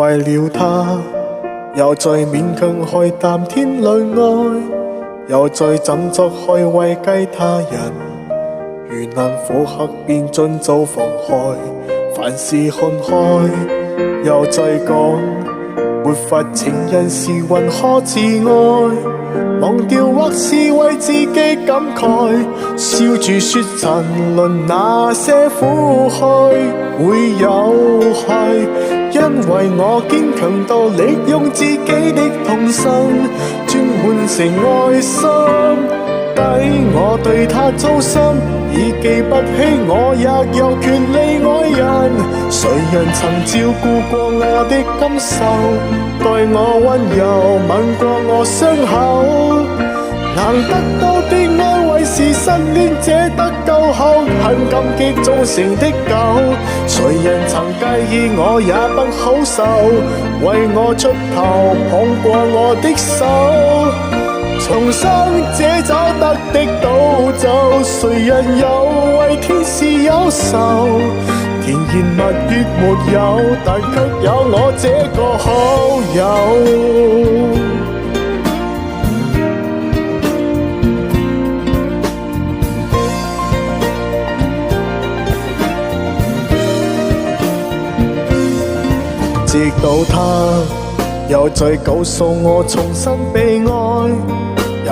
為了他，又再勉強去談天戀愛，又再怎作去慰藉他人。如能符合便盡早放開，凡事看開。又再講，沒法情人時還可自愛，忘掉或是為自己感慨，笑住說沉淪那些苦海會有害，因為我堅強到利用自己的痛心轉換成愛心。抵我對他操心，已記不起我也有權利愛人。誰人曾照顧過我的感受，待我溫柔吻過我傷口？能得到的安慰是失戀者得救後很感激忠誠的狗。誰人曾介意我也不好受，為我出頭捧過我的手。重生者找得的倒走，誰人又為天使憂愁？甜言蜜語沒有，但卻有我這個好友。直到他又再告訴我重新被愛，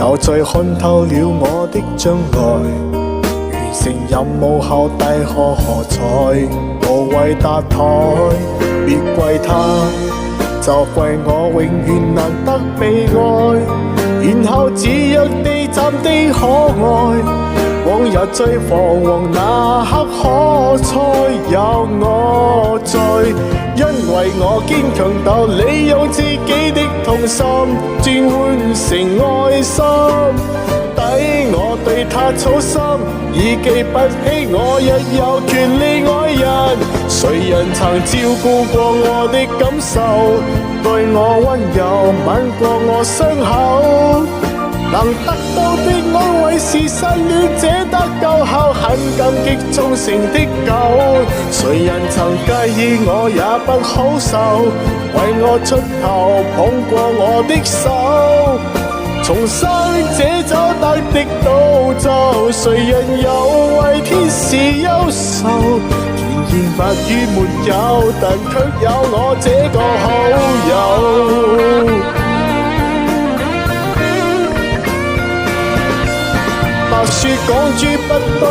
又再看透了我的將來。完成任務後大可喝彩，無謂搭台，別怪他，就怪我永遠難得被愛，然後自若地暫地可愛。往日最彷徨那刻可猜有我在，因為我堅強到利用自己的痛心轉換成愛心。抵我對他操心，已記不起我亦有權利愛人。誰人曾照顧過我的感受，對我溫柔吻過我傷口？能得到的安慰是失戀者得救後很感激忠誠的狗。誰人曾介意我也不好受，為我出頭捧過我的手。重生者找得的倒走，誰人又為天使憂愁？甜言蜜語沒有，但卻有我這個好友。白雪講豬不多，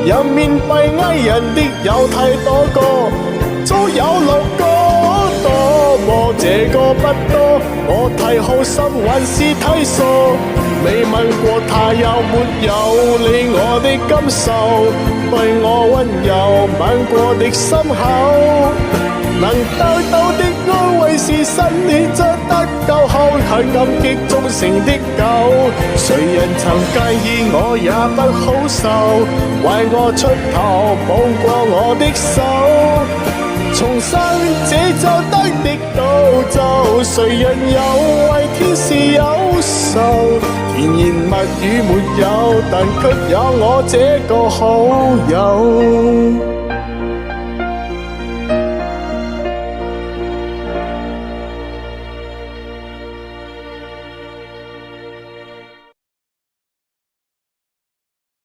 有面閉翳人的有太多個，早有6個多麼這個不多，我太好心還是太傻，未問過他有沒有理我的感受，對我溫柔吻過的心口。能得到的安慰是失戀者得救後很感激忠誠的狗。誰人曾介意我也不好受，為我出頭捧過我的手。重生者找得的倒走，誰人又為天使憂愁？甜言蜜語沒有，但卻有我這個好友。